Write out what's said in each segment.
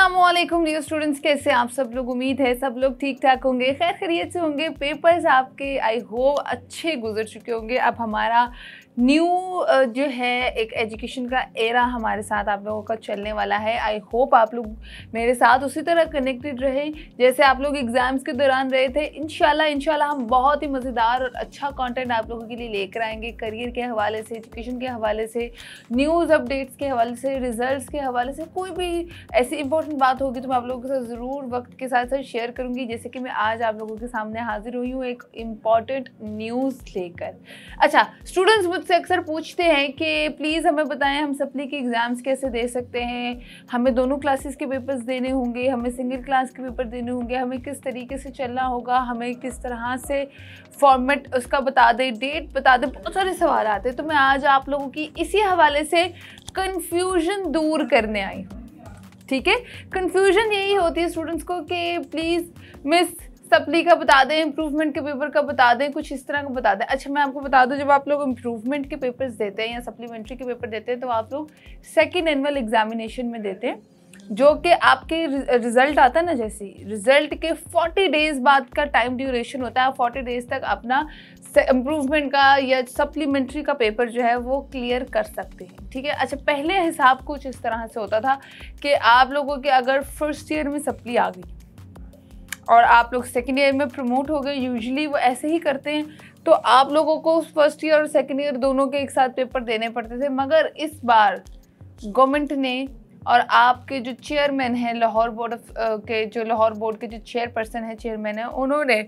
अस्सलामुअलैकुम dear students, कैसे आप सब लोग। उम्मीद है सब लोग ठीक ठाक होंगे, खैर खैरियत से होंगे। पेपर्स आपके आई होप अच्छे गुजर चुके होंगे। अब हमारा न्यू जो है एक एजुकेशन का एरा हमारे साथ आप लोगों का चलने वाला है। आई होप आप लोग मेरे साथ उसी तरह कनेक्टेड रहे जैसे आप लोग एग्ज़ाम्स के दौरान रहे थे। इंशाल्लाह हम बहुत ही मज़ेदार और अच्छा कंटेंट आप लोगों के लिए लेकर आएंगे, करियर के हवाले से, एजुकेशन के हवाले से, न्यूज़ अपडेट्स के हवाले से, रिजल्ट्स के हवाले से। कोई भी ऐसी इंपॉर्टेंट बात होगी तो मैं आप लोगों के साथ ज़रूर वक्त के साथ साथ शेयर करूँगी। जैसे कि मैं आज आप लोगों के सामने हाजिर हुई हूँ एक इम्पॉर्टेंट न्यूज़ लेकर। अच्छा, स्टूडेंट्स मुझसे अक्सर पूछते हैं कि प्लीज़ हमें बताएं हम सप्ली के एग्ज़ाम्स कैसे दे सकते हैं, हमें दोनों क्लासेस के पेपर्स देने होंगे, हमें सिंगल क्लास के पेपर देने होंगे, हमें किस तरीके से चलना होगा, हमें किस तरह से फॉर्मेट उसका बता दें, डेट बता दें। बहुत सारे सवाल आते हैं, तो मैं आज आप लोगों की इसी हवाले से कन्फ्यूजन दूर करने आई हूँ। ठीक है, कन्फ्यूजन यही होती है स्टूडेंट्स को कि प्लीज़ मिस सप्ली का बता दें, इम्प्रूवमेंट के पेपर का बता दें, कुछ इस तरह का बता दें। अच्छा, मैं आपको बता दूं, जब आप लोग इम्प्रूवमेंट के पेपर्स देते हैं या सप्लीमेंट्री के पेपर देते हैं तो आप लोग सेकेंड एनुअल एग्जामिनेशन में देते हैं, जो कि आपके रिज़ल्ट आता है ना, जैसे रिज़ल्ट के 40 डेज़ बाद का टाइम ड्यूरेशन होता है। 40 डेज़ तक अपना इम्प्रूवमेंट का या सप्लीमेंट्री का पेपर जो है वो क्लियर कर सकते हैं। ठीक है। अच्छा, पहले हिसाब कुछ इस तरह से होता था कि आप लोगों के अगर फर्स्ट ईयर में सप्ली आ गई और आप लोग सेकेंड ईयर में प्रमोट हो गए, यूजुअली वो ऐसे ही करते हैं, तो आप लोगों को फर्स्ट ईयर और सेकेंड ईयर दोनों के एक साथ पेपर देने पड़ते थे। मगर इस बार गवर्नमेंट ने और आपके जो चेयरमैन हैं लाहौर बोर्ड के, जो लाहौर बोर्ड के जो चेयरपर्सन है, चेयरमैन है, उन्होंने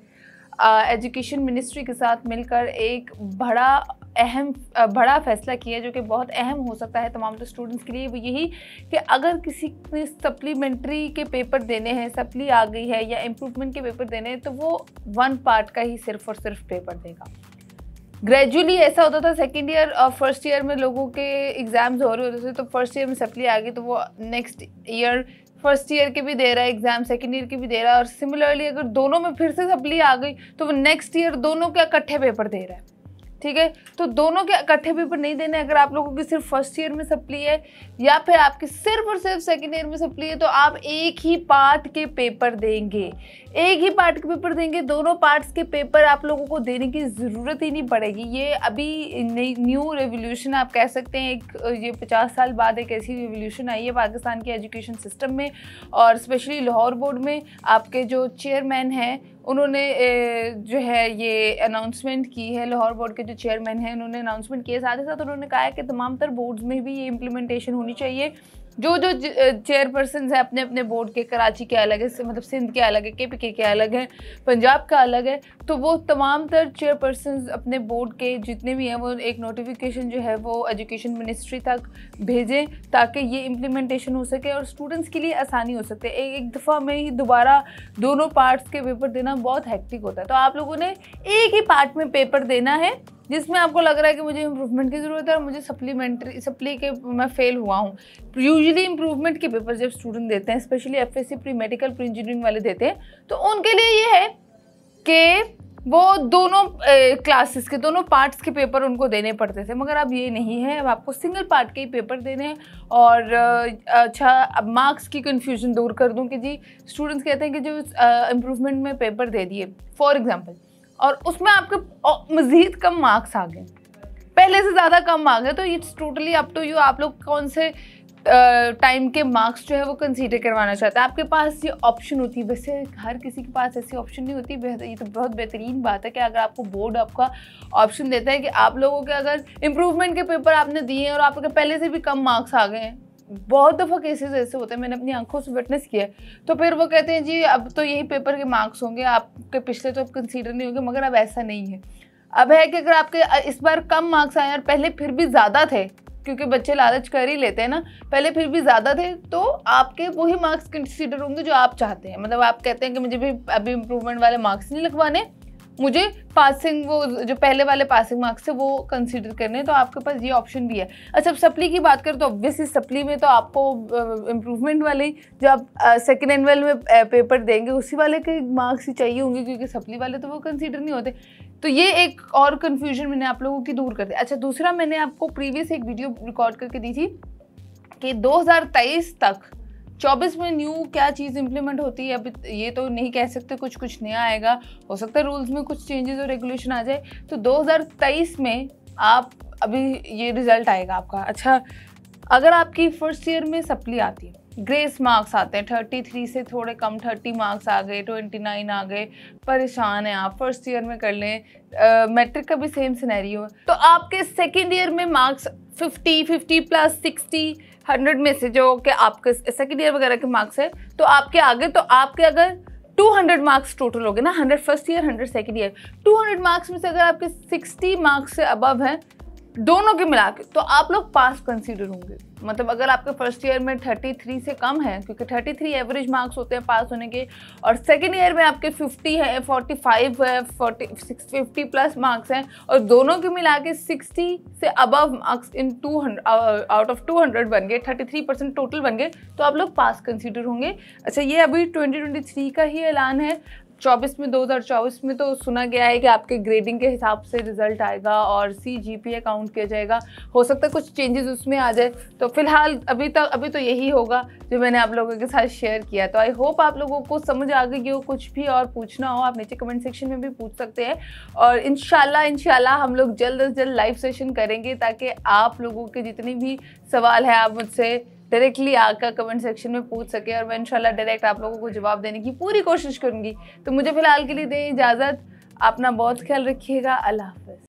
एजुकेशन मिनिस्ट्री के साथ मिलकर एक बड़ा फैसला किया जो कि बहुत अहम हो सकता है तमाम स्टूडेंट्स के लिए। वो यही कि अगर किसी ने सप्लीमेंट्री के पेपर देने हैं, सप्ली आ गई है या इम्प्रूवमेंट के पेपर देने हैं, तो वो 1 पार्ट का ही सिर्फ और सिर्फ पेपर देगा। ग्रेजुअली ऐसा होता था, सेकेंड ईयर और फर्स्ट ईयर में लोगों के एग्ज़ाम्स हो रहे होते थे, तो फर्स्ट ईयर में सप्ली आ गई तो वो नेक्स्ट ईयर फर्स्ट ईयर के भी दे रहा है एग्ज़ाम, सेकेंड ईयर के भी दे रहा है। और सिमिलरली अगर दोनों में फिर से सप्ली आ गई तो वो नेक्स्ट ईयर दोनों के इकट्ठे पेपर दे रहा है। ठीक है, तो दोनों के इकट्ठे पेपर नहीं देने। अगर आप लोगों की सिर्फ फर्स्ट ईयर में सप्ली है या फिर आपके सिर्फ और सिर्फ सेकेंड ईयर में सप्ली है, तो आप एक ही पार्ट के पेपर देंगे, एक ही पार्ट के पेपर देंगे। दोनों पार्ट्स के पेपर आप लोगों को देने की ज़रूरत ही नहीं पड़ेगी। ये अभी न्यू रेवोल्यूशन आप कह सकते हैं, ये 50 साल बाद एक ऐसी रेवोल्यूशन आई है पाकिस्तान के एजुकेशन सिस्टम में, और स्पेशली लाहौर बोर्ड में आपके जो चेयरमैन हैं उन्होंने जो है ये अनाउंसमेंट की है। लाहौर बोर्ड के जो चेयरमैन हैं उन्होंने अनाउंसमेंट किया, साथ ही साथ उन्होंने कहा है कि तमाम तर बोर्ड्स में भी ये इम्प्लीमेंटेशन होनी चाहिए। जो चेयरपर्सन हैं अपने अपने बोर्ड के, कराची के अलग है, मतलब सिंध के अलग है, KPK के अलग है, पंजाब का अलग है, तो वो तमाम तर चेयरपर्सन अपने बोर्ड के जितने भी हैं वो एक नोटिफिकेशन जो है वो एजुकेशन मिनिस्ट्री तक भेजें ताकि ये इम्प्लीमेंटेशन हो सके और स्टूडेंट्स के लिए आसानी हो सकती है। एक दफ़ा में ही दोबारा दोनों पार्ट्स के पेपर देना बहुत हेक्टिक होता है, तो आप लोगों ने एक ही पार्ट में पेपर देना है जिसमें आपको लग रहा है कि मुझे इम्प्रूवमेंट की ज़रूरत है और मुझे सप्ली के मैं फ़ेल हुआ हूँ। यूजुअली इम्प्रूवमेंट के पेपर जब स्टूडेंट देते हैं, specially FSC pre medical pre engineering वाले देते हैं, तो उनके लिए ये है कि वो दोनों क्लासेस के दोनों पार्ट्स के पेपर उनको देने पड़ते थे, मगर अब ये नहीं है। अब आपको सिंगल पार्ट के ही पेपर देने हैं। और अच्छा, अब मार्क्स की कन्फ्यूजन दूर कर दूँ कि जी स्टूडेंट्स कहते हैं कि जो इम्प्रूवमेंट में पेपर दे दिए फॉर एग्ज़ाम्पल और उसमें आपके मज़ीद कम मार्क्स आ गए, पहले से ज़्यादा कम आ गए, तो it's totally up to you, आप लोग कौन से टाइम के मार्क्स जो है वो कंसीडर करवाना चाहते हैं। आपके पास ये ऑप्शन होती है, वैसे हर किसी के पास ऐसी ऑप्शन नहीं होती। ये तो बहुत बेहतरीन बात है कि अगर आपको बोर्ड आपका ऑप्शन देता है कि आप लोगों के अगर इम्प्रूवमेंट के पेपर आपने दिए हैं और आपके पहले से भी कम मार्क्स आ गए हैं, बहुत दफ़ा केसेस ऐसे होते हैं, मैंने अपनी आंखों से विटनेस किया है, तो फिर वो कहते हैं जी अब तो यही पेपर के मार्क्स होंगे, आपके पिछले तो अब कंसीडर नहीं होंगे। मगर अब ऐसा नहीं है। अब है कि अगर आपके इस बार कम मार्क्स आए और पहले फिर भी ज़्यादा थे, क्योंकि बच्चे लालच कर ही लेते हैं ना, पहले फिर भी ज़्यादा थे, तो आपके वही मार्क्स कंसीडर होंगे जो आप चाहते हैं। मतलब आप कहते हैं कि मुझे भी अभी इम्प्रूवमेंट वाले मार्क्स नहीं लगवाने, मुझे पासिंग, वो जो पहले वाले पासिंग मार्क्स थे वो कंसीडर करने, तो आपके पास ये ऑप्शन भी है। अच्छा, अब सप्ली की बात करें तो ऑब्वियसली सप्ली में तो आपको इम्प्रूवमेंट वाले जो आप सेकेंड एनुअल में पेपर देंगे उसी वाले के मार्क्स ही चाहिए होंगे, क्योंकि सप्ली वाले तो वो कंसीडर नहीं होते। तो ये एक और कन्फ्यूजन मैंने आप लोगों की दूर कर दी। अच्छा, दूसरा मैंने आपको प्रीवियस एक वीडियो रिकॉर्ड करके दी थी कि 2023 तक 24 में न्यू क्या चीज़ इम्प्लीमेंट होती है अभी ये तो नहीं कह सकते, कुछ कुछ नया आएगा, हो सकता है रूल्स में कुछ चेंजेस और रेगुलेशन आ जाए। तो 2023 में आप अभी ये रिजल्ट आएगा आपका। अच्छा, अगर आपकी फर्स्ट ईयर में सप्ली आती है, ग्रेस मार्क्स आते हैं 33 से थोड़े कम, 30 मार्क्स आ गए, 29 आ गए, परेशान हैं आप, फर्स्ट ईयर में कर लें, मैट्रिक का भी सेम सिनेरियो है, तो आपके सेकेंड ईयर में मार्क्स 50 प्लस 60 100 में से जो कि आपके सेकेंड ईयर वगैरह के मार्क्स है, तो आपके आगे, तो आपके अगर 200 मार्क्स टोटल हो गए ना, 100 first year 100 second year, 200 marks में से अगर आपके 60 मार्क्स से अबव हैं दोनों के मिला के, तो आप लोग पास कंसीडर होंगे। मतलब अगर आपके फर्स्ट ईयर में 33 से कम है, क्योंकि 33 एवरेज मार्क्स होते हैं पास होने के, और सेकेंड ईयर में आपके 50 है, 45 है, 50 प्लस मार्क्स हैं, और दोनों के मिला के 60 से above marks in 200 out of 200 बन गए, 33% टोटल बन गए, तो आप लोग पास कंसीडर होंगे। अच्छा, ये अभी 2023 का ही ऐलान है। 2024 में तो सुना गया है कि आपके ग्रेडिंग के हिसाब से रिजल्ट आएगा और CGPA काउंट किया जाएगा, हो सकता है कुछ चेंजेस उसमें आ जाए। तो फिलहाल अभी तो यही होगा जो मैंने आप लोगों के साथ शेयर किया। तो आई होप आप लोगों को समझ आ गई हो। कुछ भी और पूछना हो आप नीचे कमेंट सेक्शन में भी पूछ सकते हैं, और इंशाल्लाह हम लोग जल्द से जल्द लाइव सेशन करेंगे, ताकि आप लोगों के जितने भी सवाल है आप मुझसे डायरेक्टली आकर कमेंट सेक्शन में पूछ सके, और मैं इंशाल्लाह डायरेक्ट आप लोगों को जवाब देने की पूरी कोशिश करूंगी। तो मुझे फिलहाल के लिए दें इजाज़त, अपना बहुत ख्याल रखिएगा, अल्लाह हाफ़िज़।